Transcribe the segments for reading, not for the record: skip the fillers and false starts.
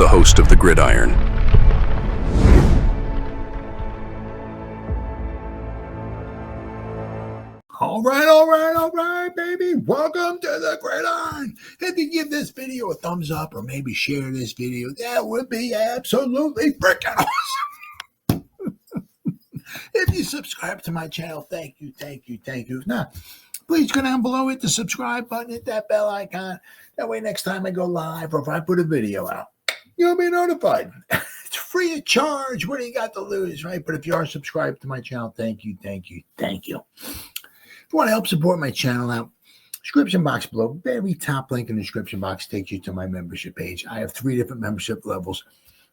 host of the Gridiron. All right, baby. Welcome to the Gridiron. If you give this video a thumbs up or maybe share this video, that would be absolutely freaking awesome. If you subscribe to my channel, thank you. Now, please go down below, hit the subscribe button, hit that bell icon. That way next time I go live or if I put a video out, you'll be notified. It's free of charge. What do you got to lose, right? But if you are subscribed to my channel, thank you. If you want to help support my channel out, description box below, very top link in the description box takes you to my membership page. I have 3 different membership levels.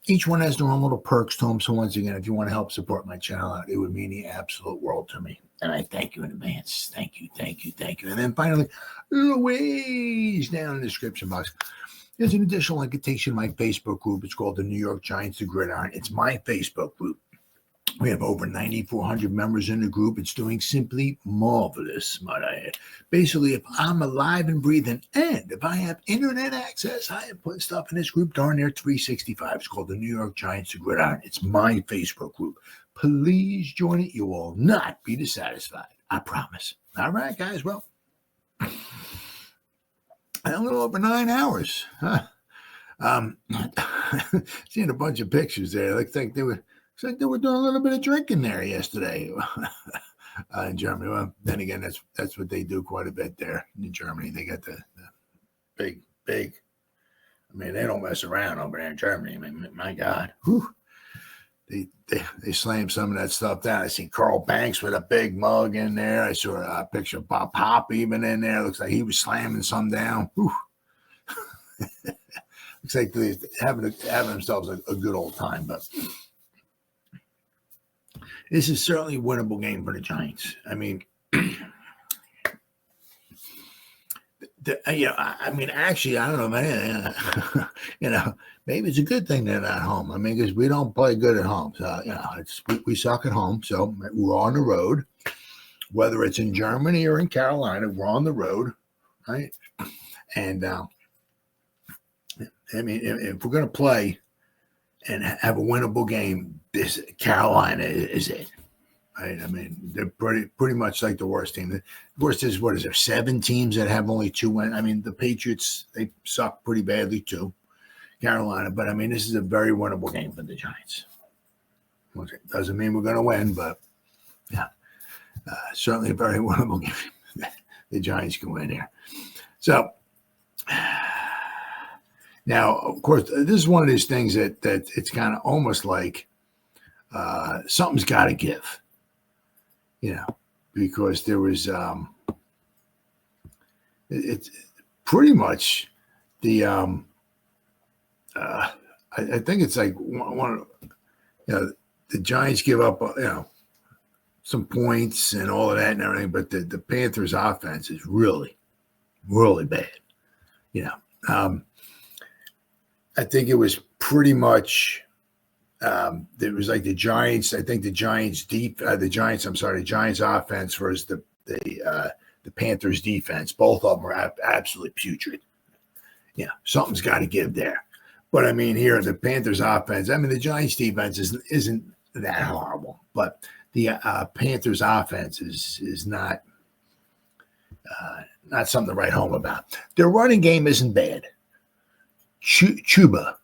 Each one has their own little perks to them. So once again, if you want to help support my channel out, it would mean the absolute world to me. And I thank you in advance. Thank you. And then finally, Louise down in the description box. There's an additional link that takes you to my Facebook group. It's called the New York Giants DT Gridiron. It's my Facebook group. We have over 9,400 members in the group. It's doing simply marvelous, might I add. Basically, if I'm alive and breathing and if I have internet access, I am putting stuff in this group darn near 365. It's called the New York Giants DT Gridiron. It's my Facebook group. Please join it. You will not be dissatisfied. I promise. All right, guys. Well, a little over 9 hours. Seeing a bunch of pictures there. Looks like they were doing a little bit of drinking there yesterday in Germany. Well, then again, that's what they do quite a bit there in Germany. They got the big. I mean, they don't mess around over there in Germany. I mean, my God, whew. They slam some of that stuff down. I see Carl Banks with a big mug in there. I saw a picture of Bob Pop even in there. Looks like he was slamming some down. Looks like they're having themselves a good old time. But this is certainly a winnable game for the Giants. I mean, actually, I don't know, man. Maybe it's a good thing they're not home. I mean, because we don't play good at home. So, we suck at home. So we're on the road, whether it's in Germany or in Carolina, we're on the road, right? And I mean, if we're going to play and have a winnable game, this Carolina is it. Right? I mean, they're pretty much like the worst team. The worst is, what is there, 7 teams that have only 2 wins? I mean, the Patriots, they suck pretty badly too, Carolina. But, I mean, this is a very winnable game for the Giants. Doesn't mean we're going to win, but, yeah, certainly a very winnable game. The Giants can win here. So, now, of course, this is one of these things that it's kind of almost like something's got to give, because there was it's pretty much the I think it's like one the Giants give up some points and all of that and everything, but the Panthers offense is really, really bad. I think it was pretty much it was like the Giants. I think the Giants offense versus the Panthers defense. Both of them are absolutely putrid. Something's got to give there. But I mean, here the Panthers offense. I mean, the Giants defense isn't that horrible, but the Panthers offense is not something to write home about. Their running game isn't bad. Chuba,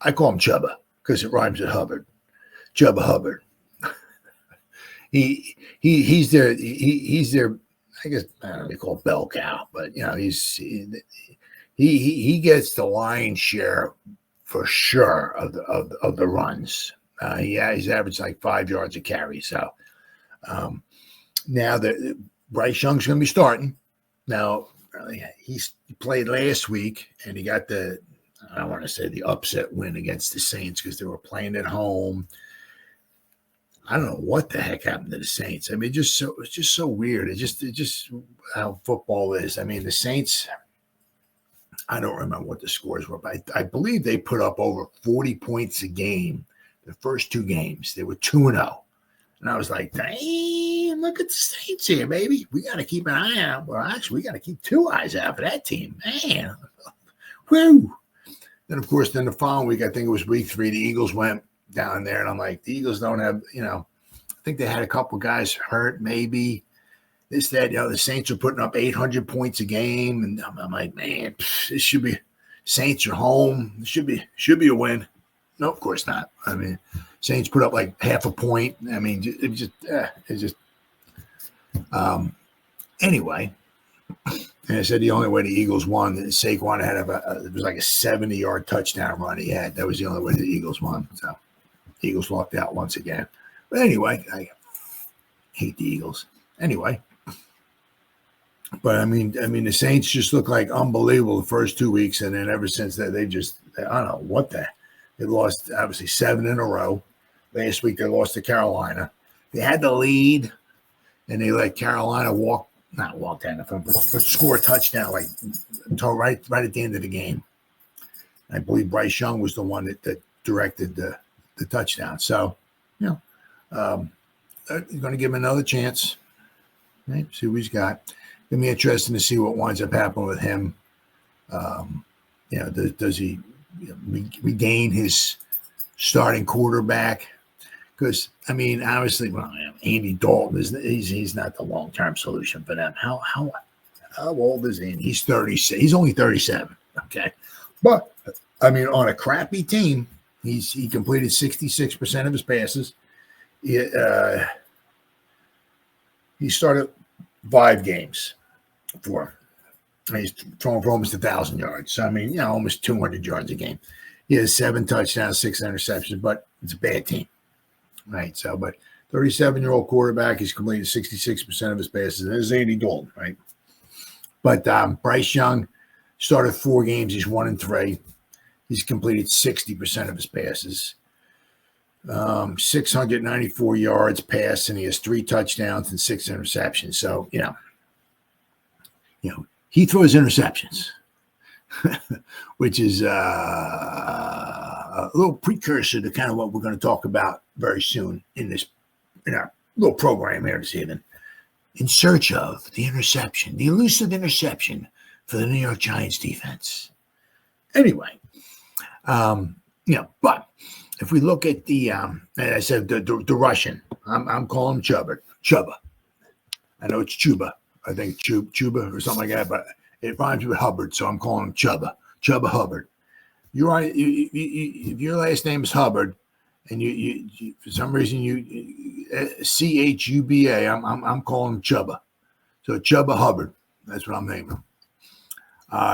I call him Chubba because it rhymes with Hubbard. Chubba Hubbard. He's their I guess I don't know, they call it bell cow, but he gets the lion's share for sure of the runs. He's averaged like 5 yards a carry. So now that Bryce Young's going to be starting. Now he played last week and he got I don't want to say the upset win against the Saints because they were playing at home. I don't know what the heck happened to the Saints. I mean, it's just so weird. It's just how football is. I mean, the Saints, I don't remember what the scores were, but I believe they put up over 40 points a game the first 2 games. They were 2-0. And I was like, dang, look at the Saints here, baby. We got to keep an eye out. Well, actually, we got to keep 2 eyes out for that team. Man, whoo. Then, of course, then the following week, I think it was week 3, the Eagles went down there. And I'm like, the Eagles don't have, I think they had a couple guys hurt, maybe. This, that, the Saints are putting up 800 points a game. And I'm like, man, this should be, Saints are home. It should be a win. No, of course not. I mean, Saints put up like half a point. I mean, anyway. And I said the only way the Eagles won, Saquon had it was like a 70-yard touchdown run he had. That was the only way the Eagles won. So the Eagles lucked out once again. But anyway, I hate the Eagles. Anyway. But I mean, the Saints just look like unbelievable the first 2 weeks, and then ever since that, I don't know what they lost, obviously 7 in a row. Last week they lost to Carolina. They had the lead, and they let Carolina not walk down the field, but score a touchdown until right at the end of the game. I believe Bryce Young was the one that directed the touchdown. So, they're going to give him another chance. Right? See what he's got. It'll be interesting to see what winds up happening with him. Does he regain his starting quarterback? Because, I mean, obviously, Andy Dalton, he's not the long-term solution for them. How old is he? He's 36. He's only 37, okay? But, I mean, on a crappy team, he completed 66% of his passes. He started 5 games for him. He's throwing for almost 1,000 yards. So, I mean, almost 200 yards a game. He has 7 touchdowns, 6 interceptions, but it's a bad team. Right. So, but 37-year-old quarterback, he's completed 66% of his passes. And there's Andy Dalton, right? But Bryce Young started 4 games. He's 1-3. He's completed 60% of his passes. 694 yards passed, and he has 3 touchdowns and 6 interceptions. So, he throws interceptions, which is a little precursor to kind of what we're going to talk about very soon in our little program here this evening. In search of the interception, the elusive interception for the New York Giants defense. Anyway, but if we look at the, as I said, the Russian, I'm calling him Chuba. I know it's Chuba. I think Chuba or something like that, but it rhymes with Hubbard, so I'm calling him Chuba Hubbard. You're right. If your last name is Hubbard, and you for some reason Chuba, I'm calling him Chuba. So Chuba Hubbard, that's what I'm naming him.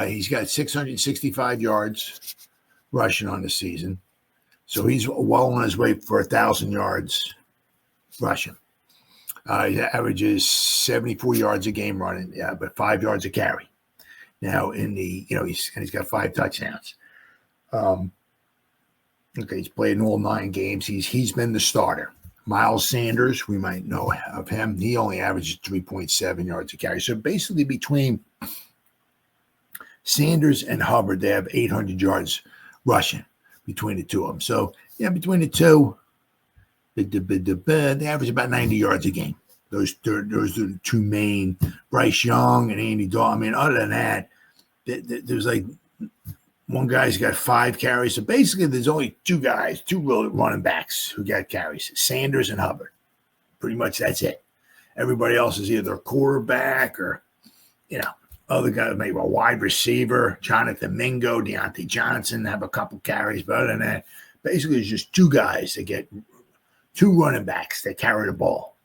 He's got 665 yards rushing on the season, so he's well on his way for 1,000 yards rushing. He averages 74 yards a game running, but 5 yards a carry. Now he's got 5 touchdowns. He's played in all 9 games. He's been the starter. Miles Sanders, we might know of him. He only averages 3.7 yards a carry. So basically, between Sanders and Hubbard, they have 800 yards rushing between the two of them. So between the two, they average about 90 yards a game. Those are the two main, Bryce Young and Andy Dalton. I mean, other than that, there's like one guy's got 5 carries. So basically, there's only 2 real running backs who got carries, Sanders and Hubbard. Pretty much that's it. Everybody else is either a quarterback or, other guys, maybe a wide receiver, Jonathan Mingo, Deontay Johnson have a couple carries. But other than that, basically, there's just 2 guys that get 2 running backs that carry the ball,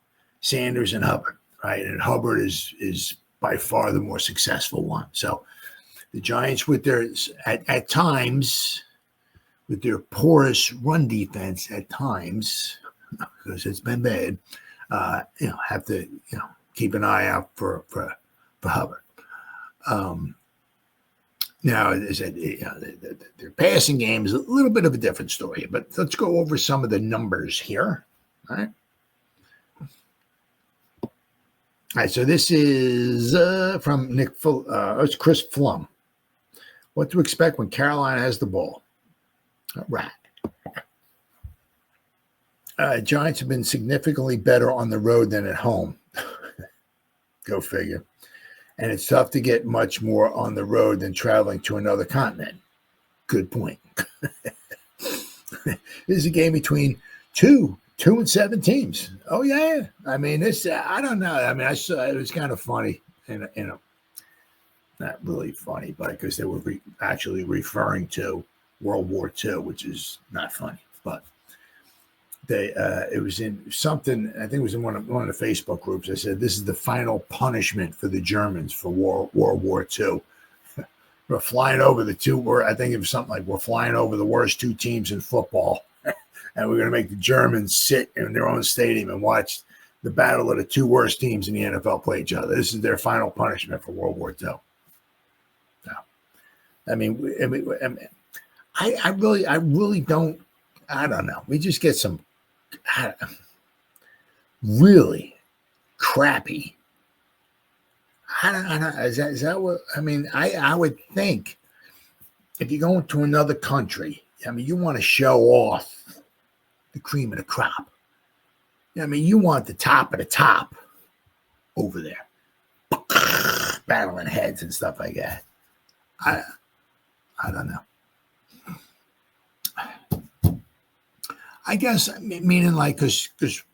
Sanders and Hubbard, right? And Hubbard is by far the more successful one. So the Giants, with their at times, with their porous run defense at times, because it's been bad, have to keep an eye out for Hubbard. Now, as I said, their passing game is a little bit of a different story, but let's go over some of the numbers here. All right. All right, so this is from it's Chris Flum. What to expect when Carolina has the ball. All right. Giants have been significantly better on the road than at home. Go figure. And it's tough to get much more on the road than traveling to another continent. Good point. This is a game between two and 7 teams. Oh yeah, I mean this. I don't know. I mean, I saw it was kind of funny, and not really funny, but because they were actually referring to World War II, which is not funny, but they it was in something. I think it was in one of the Facebook groups. I said this is the final punishment for the Germans for World War II. We're flying over the two. I think it was something like we're flying over the worst 2 teams in football, and we're going to make the Germans sit in their own stadium and watch the battle of the 2 worst teams in the NFL play each other. This is their final punishment for World War II. So, I really don't. I don't know. We just get some really crappy. I don't, is that what I mean? I would think if you go into another country, I mean, you want to show off the cream of the crop. I mean, you want the top of the top over there, battling heads and stuff like that. I don't know. I guess meaning like because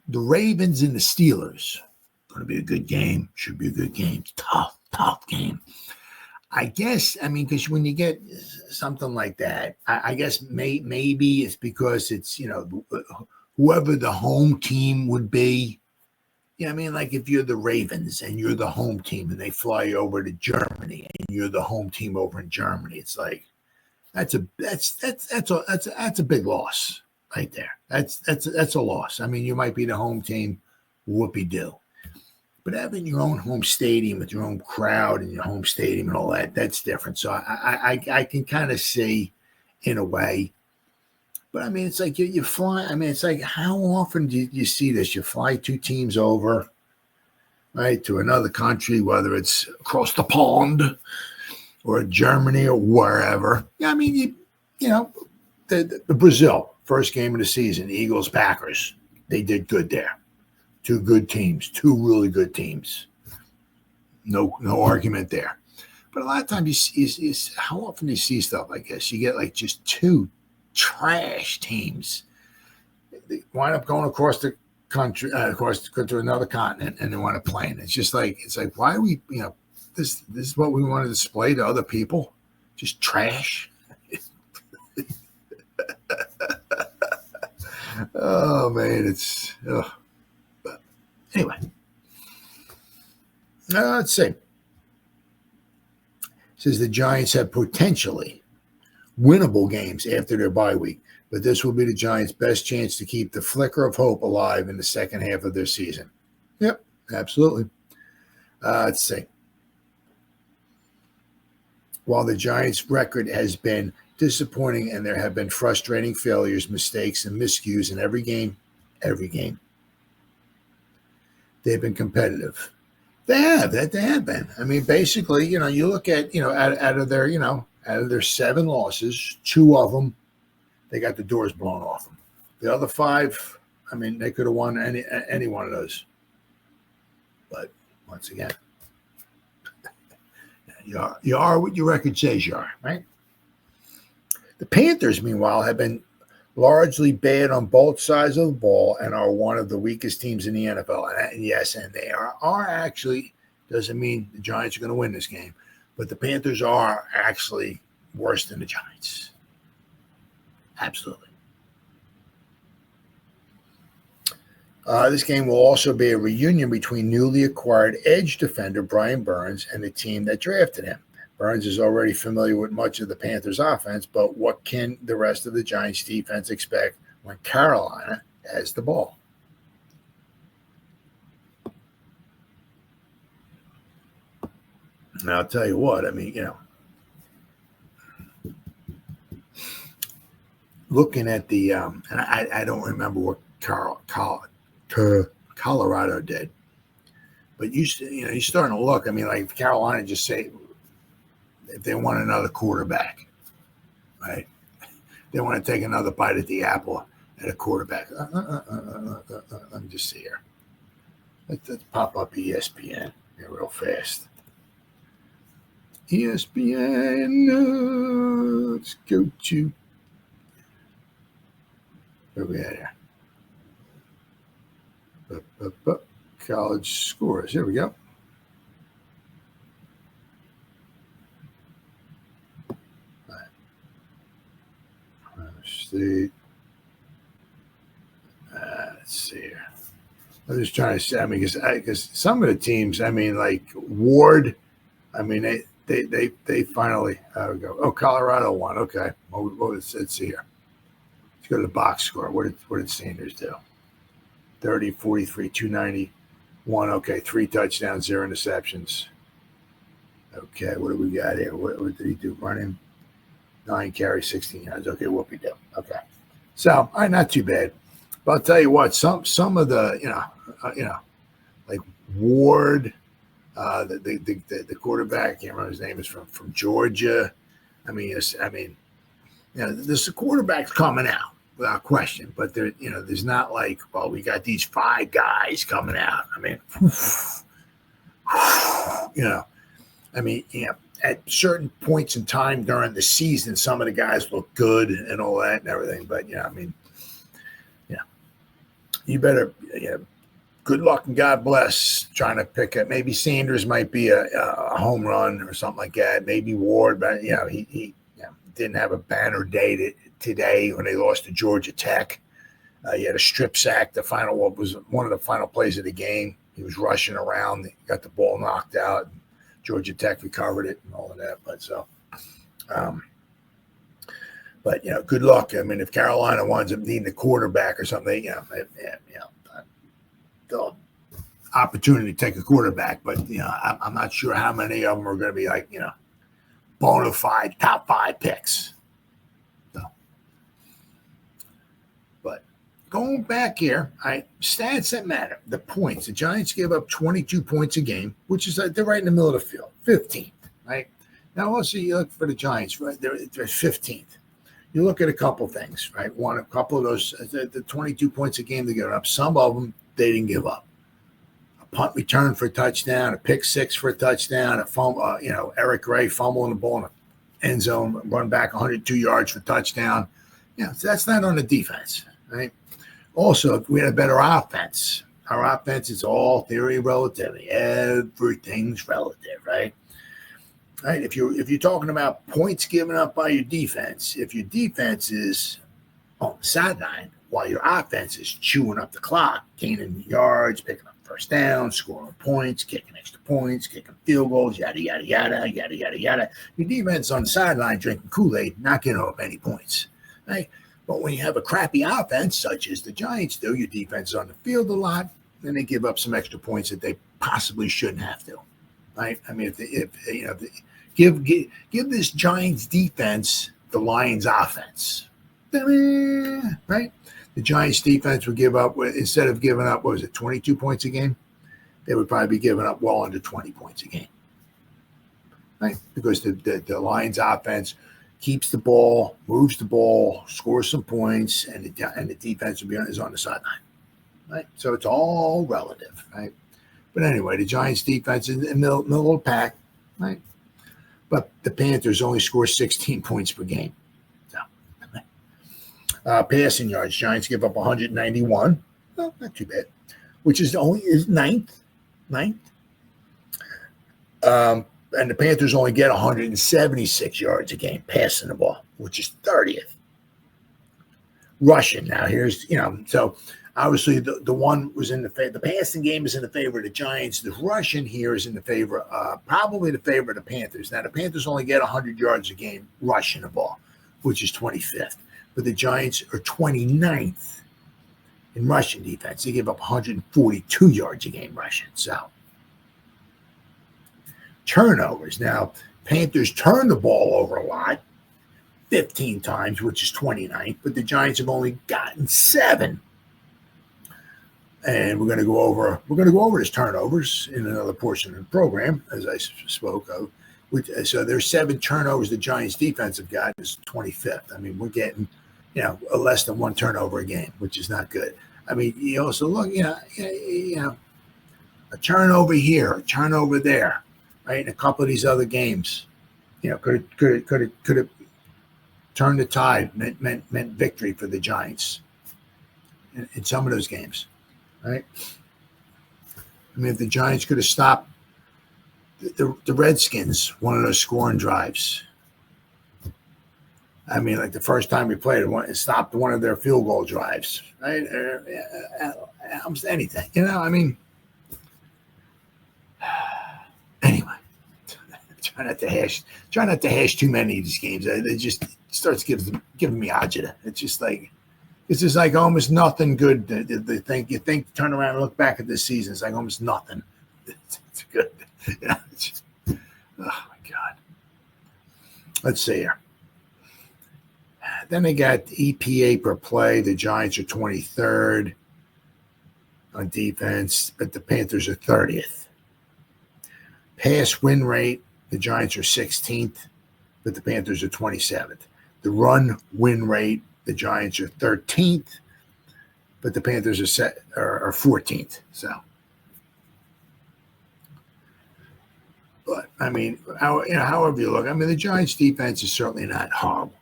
the Ravens and the Steelers. Going to be a good game. Should be a good game. Tough game. I guess, I mean, because when you get something like that, I guess maybe it's because it's, whoever the home team would be. I mean, like if you're the Ravens and you're the home team and they fly you over to Germany and you're the home team over in Germany, it's like that's a big loss right there. That's a loss. I mean, you might be the home team, whoopee-doo. But having your own home stadium with your own crowd and your home stadium and all that, that's different. So I can kind of see in a way. But, I mean, it's like you fly. I mean, it's like how often do you see this? You fly 2 teams over, right, to another country, whether it's across the pond or Germany or wherever. Yeah, I mean, the Brazil, first game of the season, Eagles, Packers, they did good there. 2 good teams, 2 really good teams. No argument there. But a lot of times you see how often do you see stuff like this? You get like just 2 trash teams. They wind up going across the country, to another continent, and they want to play. And it's like why are we? This is what we want to display to other people. Just trash. Oh man, it's. Ugh. Anyway, let's see. It says the Giants have potentially winnable games after their bye week, but this will be the Giants' best chance to keep the flicker of hope alive in the second half of their season. Yep, absolutely. Let's see. While the Giants' record has been disappointing and there have been frustrating failures, mistakes, and miscues in every game, they've been competitive. They have been. I mean, basically, you look at, out of their 7 losses, 2 of them, they got the doors blown off them. The other 5, I mean, they could have won any one of those. But once again, you are what your record says you are, right? The Panthers, meanwhile, have been largely bad on both sides of the ball and are one of the weakest teams in the NFL. And yes, and they are actually, doesn't mean the Giants are going to win this game, but the Panthers are actually worse than the Giants. Absolutely. This game will also be a reunion between newly acquired edge defender Brian Burns and the team that drafted him. Burns is already familiar with much of the Panthers' offense, but what can the rest of the Giants' defense expect when Carolina has the ball? And I'll tell you what, I mean, looking at the, and I don't remember what Colorado did, but you're starting to look. I mean, like Carolina just say if they want another quarterback, right? They want to take another bite at the apple at a quarterback. Let me just see here. Let's pop up ESPN here real fast. ESPN. Let's go to where we at here. College scores. Here we go. State. Let's see here. I'm just trying to say. I mean, because some of the teams. I mean, like Ward. I mean, they finally. There we go. Oh, Colorado won. Okay. Let's see here. Let's go to the box score. What did Sanders do? 30, 43, 291. Okay, 3 touchdowns, 0 interceptions. Okay, what do we got here? What did he do? Running 9 carries, 16 yards. Okay, whoopie do. Okay, so all right, not too bad. But I'll tell you what, some of the like Ward, the quarterback, I can't remember his name, is from Georgia. I mean, there's the quarterback's coming out without question, but there's not like, well, we got these 5 guys coming out. I mean, at certain points in time during the season, some of the guys look good and all that and everything. But you better, good luck and God bless trying to pick it. Maybe Sanders might be a home run or something like that. Maybe Ward, but he didn't have a banner day today when they lost to Georgia Tech. He had a strip sack. What was one of the final plays of the game. He was rushing around. He got the ball knocked out. Georgia Tech recovered it and all of that. But good luck. I mean, if Carolina winds up needing a quarterback or something, the opportunity to take a quarterback. But I'm not sure how many of them are going to be like bona fide top 5 picks. So, but going back here, stats that matter. The points. The Giants give up 22 points a game, which is they're right in the middle of the field, 15th. Right now, also you look for the Giants. Right, they're 15th. You look at a couple things, right? A couple of those, the 22 points a game they give up. Some of them they didn't give up. A punt return for a touchdown, a pick 6 for a touchdown, a fumble. Eric Gray fumbling the ball in the end zone, run back 102 yards for a touchdown. So that's not on the defense, right? Also, if we had a better offense, our offense is all theory of relativity. Everything's relative, right? Right, if you're talking about points given up by your defense, if your defense is on the sideline while your offense is chewing up the clock, gaining yards, picking up first down, scoring points, kicking extra points, kicking field goals, yada yada yada yada yada yada, your defense on the sideline drinking Kool-Aid, not getting up any points, right? But when you have a crappy offense such as the Giants do, your defense is on the field a lot, and they give up some extra points that they possibly shouldn't have to. Right? I mean, give this Giants defense the Lions offense, right? The Giants defense would give up, instead of giving up, 22 points a game? They would probably be giving up well under 20 points a game, right? Because the Lions offense keeps the ball, moves the ball, scores some points, and the defense is on the sideline, right? So it's all relative, right? But anyway, the Giants defense is in the middle of the pack, right? But the Panthers only score 16 points per game. So, passing yards, Giants give up 191. Well, not too bad. Which is ninth. And the Panthers only get 176 yards a game passing the ball, which is 30th. Rushing. Now here's, so obviously the one was in the passing game is in the favor of the Giants. The rushing here is in the favor, probably the favor of the Panthers. Now the Panthers only get 100 yards a game rushing the ball, which is 25th. But the Giants are 29th in rushing defense. They give up 142 yards a game rushing. So turnovers. Now Panthers turn the ball over a lot, 15 times, which is 29th. But the Giants have only gotten 7. And we're going to go over his turnovers in another portion of the program, as I spoke of. So there's 7 turnovers the Giants defense have got is 25th. I mean, we're getting, a less than 1 turnover a game, which is not good. I mean, you also look, a turnover here, a turnover there, right? In a couple of these other games, could have turned the tide, meant victory for the Giants in some of those games, right? I mean, if the Giants could have stopped the Redskins, one of those scoring drives. I mean, like the first time we played, it stopped one of their field goal drives, right? Almost anything, I mean. Anyway, try not to hash too many of these games. It just starts giving me agita. It's just like almost nothing good. You think, turn around and look back at this season. It's like almost nothing. It's good. Oh my God. Let's see here. Then they got EPA per play. The Giants are 23rd on defense, but the Panthers are 30th. Pass win rate, the Giants are 16th, but the Panthers are 27th. The run win rate, the Giants are 13th, but the Panthers are 14th. So, but I mean, however you look, I mean, the Giants' defense is certainly not horrible.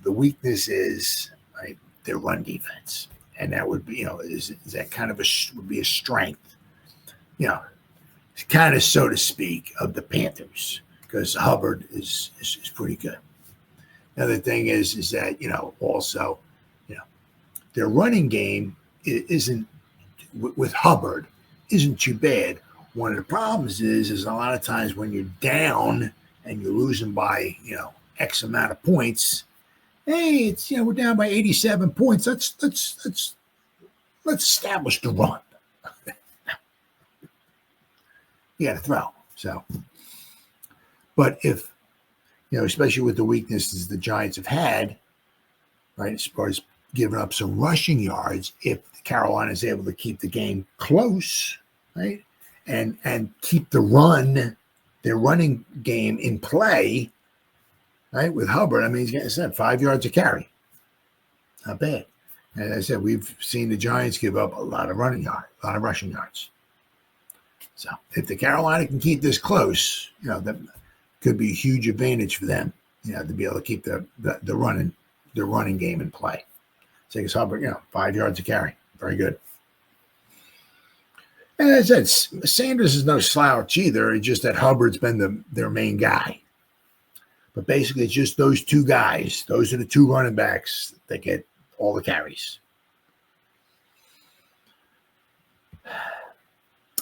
The weakness is right their run defense, and that would be is that kind of would be a strength, kind of so to speak, of the Panthers because Hubbard is pretty good. Another thing is that also their running game isn't with Hubbard isn't too bad. One of the problems is a lot of times when you're down and you're losing by X amount of points. Hey, it's we're down by 87 points. Let's establish the run. You got to throw. So, but if especially with the weaknesses the Giants have had, right, as far as giving up some rushing yards, if Carolina is able to keep the game close, right, and keep their running game in play. Right, with Hubbard, I mean, he's getting 5 yards a carry. Not bad. And as I said, we've seen the Giants give up a lot of rushing yards. So if the Carolina can keep this close, that could be a huge advantage for them, to be able to keep the running game in play. So it's Hubbard, 5 yards a carry. Very good. And as I said, Sanders is no slouch either. It's just that Hubbard's been their main guy. But basically, it's just those two guys. Those are the two running backs that get all the carries.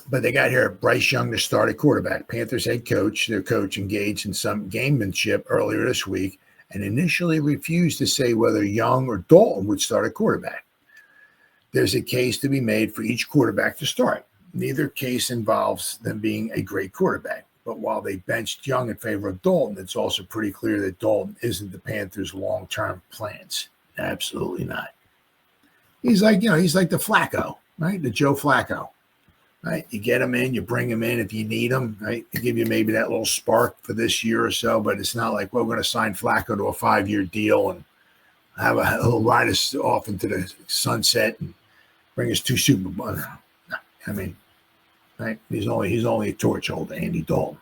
But they got here Bryce Young to start at quarterback. Panthers head coach, their coach, engaged in some gamemanship earlier this week and initially refused to say whether Young or Dalton would start at quarterback. There's a case to be made for each quarterback to start. Neither case involves them being a great quarterback. But while they benched Young in favor of Dalton, it's also pretty clear that Dalton isn't the Panthers' long-term plans. Absolutely not. He's like the Flacco, right? The Joe Flacco, right? You get him in, you bring him in if you need him, right? They give you maybe that little spark for this year or so, but it's not like, well, we're going to sign Flacco to a 5-year deal and he'll ride us off into the sunset and bring us 2 Super Bowls. No. I mean, right? He's only a torch holder, Andy Dalton,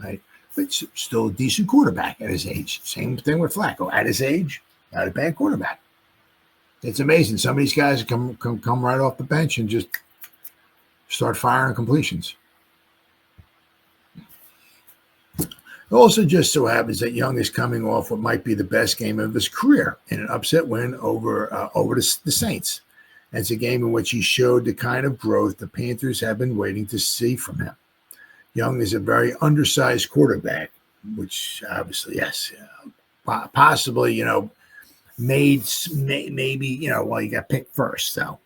right? But still a decent quarterback at his age. Same thing with Flacco. At his age, not a bad quarterback. It's amazing. Some of these guys come right off the bench and just start firing completions. It also just so happens that Young is coming off what might be the best game of his career in an upset win over the Saints. It's a game in which he showed the kind of growth the Panthers have been waiting to see from him. Young is a very undersized quarterback, which obviously, yes, possibly, maybe, he got picked first. So,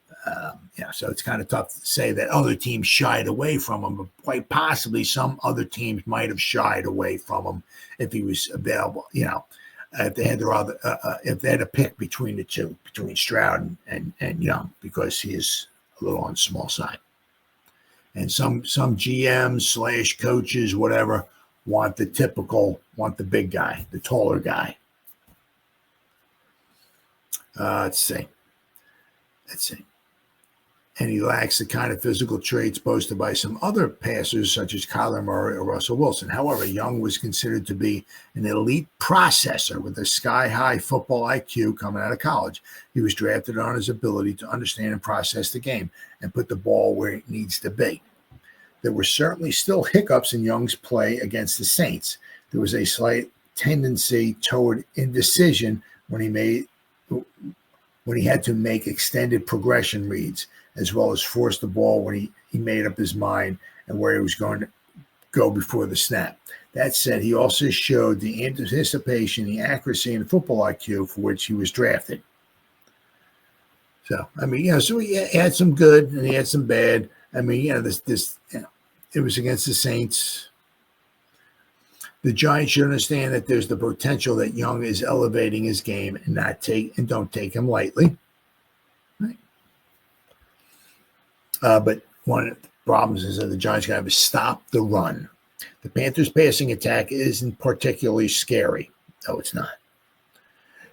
so it's kind of tough to say that other teams shied away from him, but quite possibly some other teams might have shied away from him if he was available, if they had if they had a pick between the two, between Stroud and Young, because he is a little on the small side. And some GMs / coaches, whatever, want the big guy, the taller guy. Let's see. and he lacks the kind of physical traits boasted by some other passers such as Kyler Murray or Russell Wilson. However, Young was considered to be an elite processor with a sky-high football IQ coming out of college. He was drafted on his ability to understand and process the game and put the ball where it needs to be. There were certainly still hiccups in Young's play against the Saints. There was a slight tendency toward indecision when he had to make extended progression reads, as well as force the ball when he made up his mind and where he was going to go before the snap. That said, he also showed the anticipation, the accuracy, and football IQ for which he was drafted. So, I mean, so he had some good and he had some bad. I mean, it was against the Saints. The Giants should understand that there's the potential that Young is elevating his game and don't take him lightly. Right? But one of the problems is that the Giants got to stop the run. The Panthers' passing attack isn't particularly scary. No, it's not.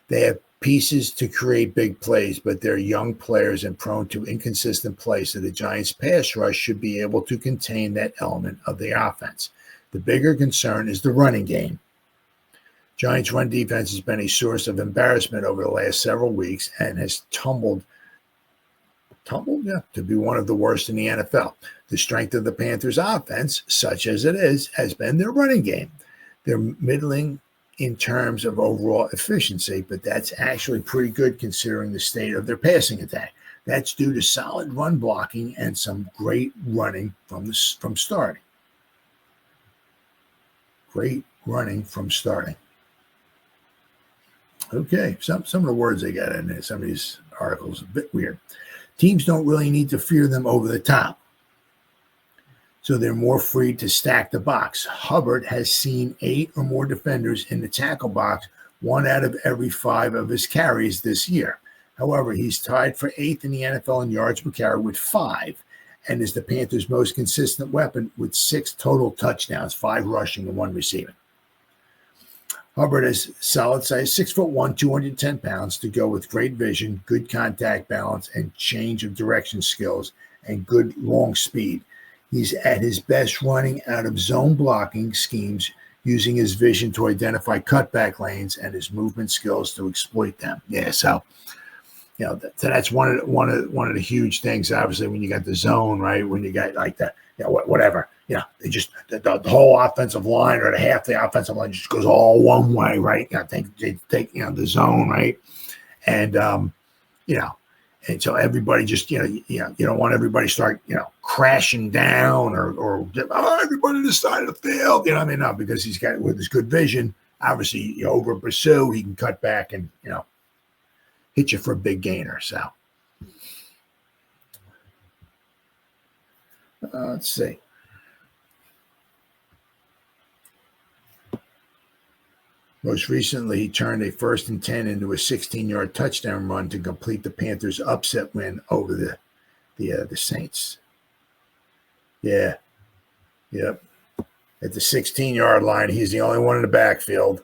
They have pieces to create big plays, but they're young players and prone to inconsistent play, so the Giants' pass rush should be able to contain that element of the offense. The bigger concern is the running game. Giants' run defense has been a source of embarrassment over the last several weeks and has tumbled to be one of the worst in the NFL. The strength of the Panthers' offense, such as it is, has been their running game. They're middling in terms of overall efficiency, but that's actually pretty good considering the state of their passing attack. That's due to solid run blocking and some great running from starting. Great running from starting. Okay, some of the words they got in there, some of these articles, a bit weird. Teams don't really need to fear them over the top, so they're more free to stack the box. Hubbard has seen 8 or more defenders in the tackle box 1 out of every 5 of his carries this year. However, he's tied for 8th in the NFL in yards per carry with 5, and is the Panthers' most consistent weapon with 6 total touchdowns, 5 rushing and 1 receiving. Hubbard is solid size, 6'1", 210 pounds, to go with great vision, good contact balance, and change of direction skills, and good long speed. He's at his best running out of zone blocking schemes, using his vision to identify cutback lanes and his movement skills to exploit them. Yeah, so that's one of the huge things. Obviously, when you got the zone, right? When you got like that, whatever. They just the whole offensive line or the half the offensive line just goes all one way, right? They take the zone, right? And and so everybody just you don't want everybody start crashing down or everybody to the side of the field. No, because he's got, with his good vision, obviously you over pursue, he can cut back and hit you for a big gainer. So let's see. Most recently, he turned a 1st and 10 into a 16-yard touchdown run to complete the Panthers' upset win over the Saints. Yeah. Yep. At the 16-yard line, he's the only one in the backfield.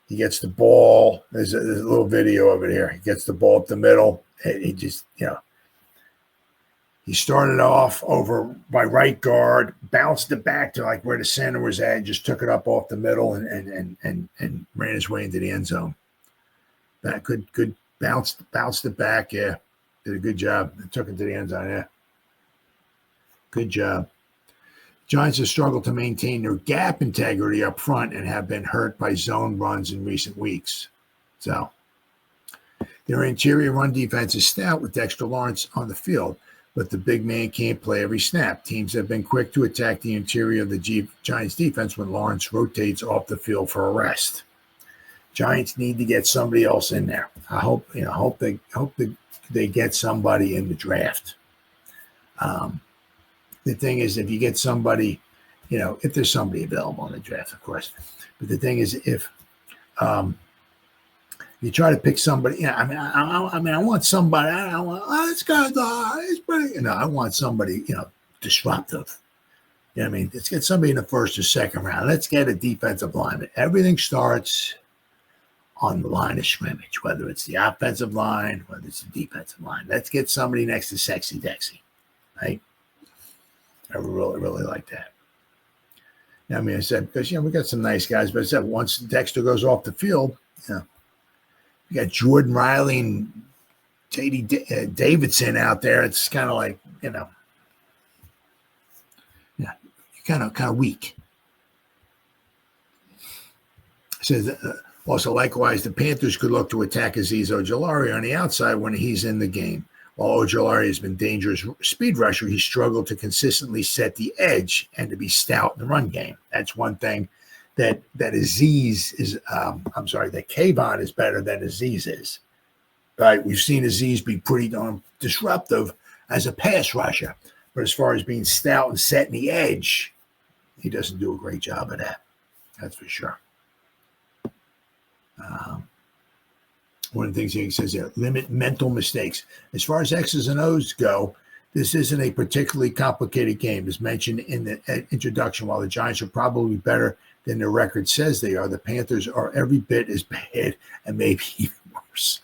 He gets the ball. There's a little video of it here. He gets the ball up the middle. He just, he started off over by right guard, bounced it back to like where the center was at, and just took it up off the middle and ran his way into the end zone. That good bounced it back. Yeah, did a good job. Took it to the end zone. Yeah, good job. Giants have struggled to maintain their gap integrity up front and have been hurt by zone runs in recent weeks. So their interior run defense is stout with Dexter Lawrence on the field, but the big man can't play every snap. Teams have been quick to attack the interior of the Giants defense when Lawrence rotates off the field for a rest. Giants need to get somebody else in there. I hope they get somebody in the draft. The thing is, if you get somebody, if there's somebody available in the draft, of course. But the thing is, if you try to pick somebody, I want somebody. I want this guy's he's pretty. I want somebody, disruptive. Let's get somebody in the 1st or 2nd round. Let's get a defensive lineman. Everything starts on the line of scrimmage, whether it's the offensive line, whether it's the defensive line. Let's get somebody next to Sexy Dexy, right? I really, really like that. I mean, I said, because, we got some nice guys, but I said once Dexter goes off the field, you got Jordan Riley and J.D. Davidson out there. It's kind of like, kind of weak. It says, also, likewise, the Panthers could look to attack Azeez Ojulari on the outside when he's in the game. While Ojulari has been dangerous speed rusher, he struggled to consistently set the edge and to be stout in the run game. That's one thing that Azeez is, that Kayvon is better than Azeez is. Right? We've seen Azeez be pretty disruptive as a pass rusher, but as far as being stout and setting the edge, he doesn't do a great job of that. That's for sure. One of the things he says there, limit mental mistakes. As far as X's and O's go, this isn't a particularly complicated game. As mentioned in the introduction, while the Giants are probably better than their record says they are, the Panthers are every bit as bad and maybe even worse.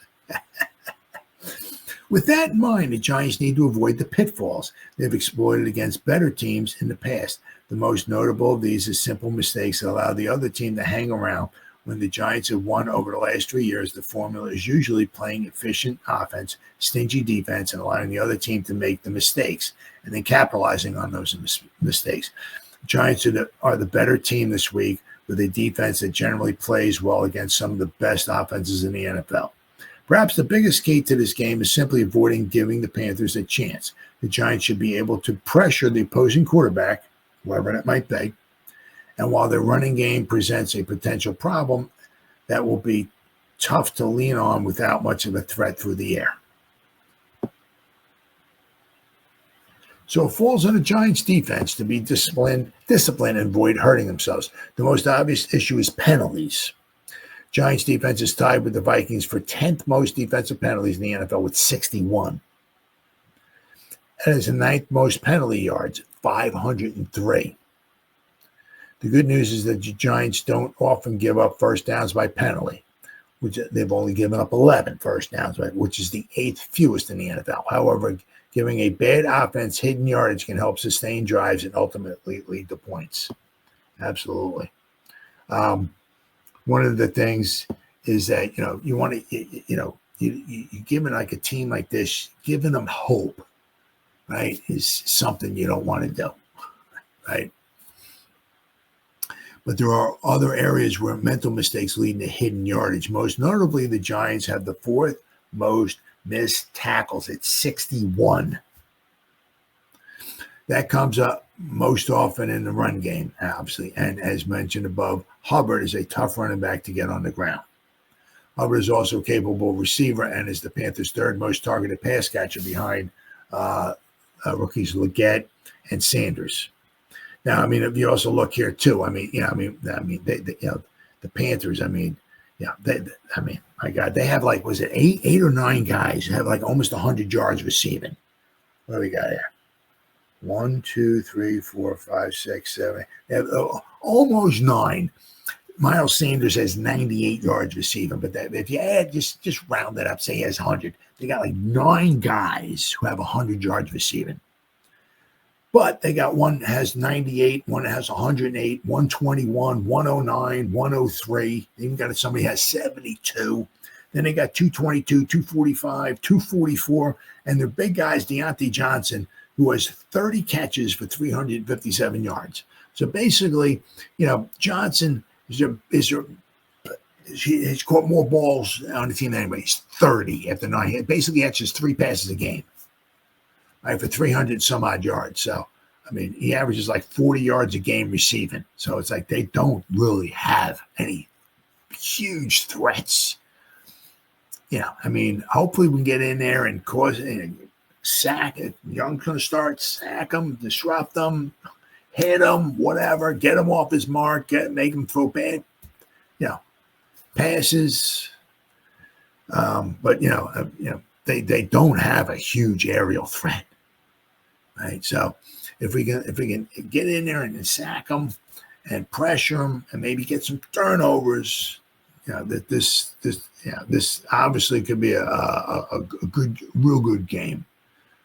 With that in mind, the Giants need to avoid the pitfalls they've exploited against better teams in the past. The most notable of these is simple mistakes that allow the other team to hang around. When the Giants have won over the last 3 years, the formula is usually playing efficient offense, stingy defense, and allowing the other team to make the mistakes, and then capitalizing on those mistakes. The Giants are the better team this week with a defense that generally plays well against some of the best offenses in the NFL. Perhaps the biggest key to this game is simply avoiding giving the Panthers a chance. The Giants should be able to pressure the opposing quarterback, whoever that might be, and while their running game presents a potential problem, that will be tough to lean on without much of a threat through the air. So it falls on the Giants defense to be disciplined and avoid hurting themselves. The most obvious issue is penalties. Giants defense is tied with the Vikings for 10th most defensive penalties in the NFL with 61. And is the 9th most penalty yards, 503. The good news is that the Giants don't often give up first downs by penalty, which they've only given up 11 first downs, which is the 8th fewest in the NFL. However, giving a bad offense hidden yardage can help sustain drives and ultimately lead to points. Absolutely. One of the things is that, you want to, you giving like a team like this, giving them hope, right, is something you don't want to do, right? But there are other areas where mental mistakes lead to hidden yardage. Most notably, the Giants have the 4th most missed tackles at 61. That comes up most often in the run game, obviously. And as mentioned above, Hubbard is a tough running back to get on the ground. Hubbard is also a capable receiver and is the Panthers' 3rd most targeted pass catcher behind rookies Leggett and Sanders. Now, if you also look here too, the Panthers, my God, they have was it 8 or 9 guys who have almost 100 yards receiving. What do we got here? 1, 2, 3, 4, 5, 6, 7. They have almost 9. Miles Sanders has 98 yards receiving, but if you add, just round it up, say he has 100. They got 9 guys who have 100 yards receiving. But they got one that has 98, one that has 108, 121, 109, 103. They even got somebody has 72. Then they got 222, 245, 244. And their big guys, Deontay Johnson, who has 30 catches for 357 yards. So basically, Johnson he's caught more balls on the team anyway. He's 30 after 9. He basically catches 3 passes a game. Right, for 300 some odd yards. So, he averages 40 yards a game receiving. So it's they don't really have any huge threats. Hopefully we can get in there and sack it. Young's going to start, sack them, disrupt them, hit them, whatever, get him off his mark, make him throw bad, passes. But they don't have a huge aerial threat. Right, so if we can get in there and sack them and pressure them and maybe get some turnovers, this obviously could be a good, real good game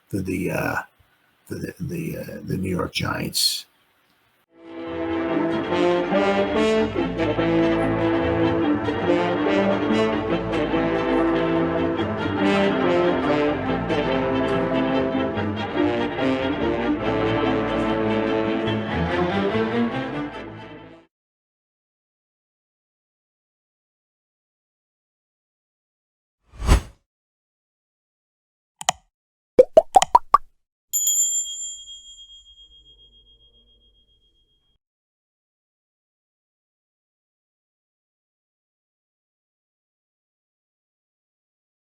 for the New York Giants.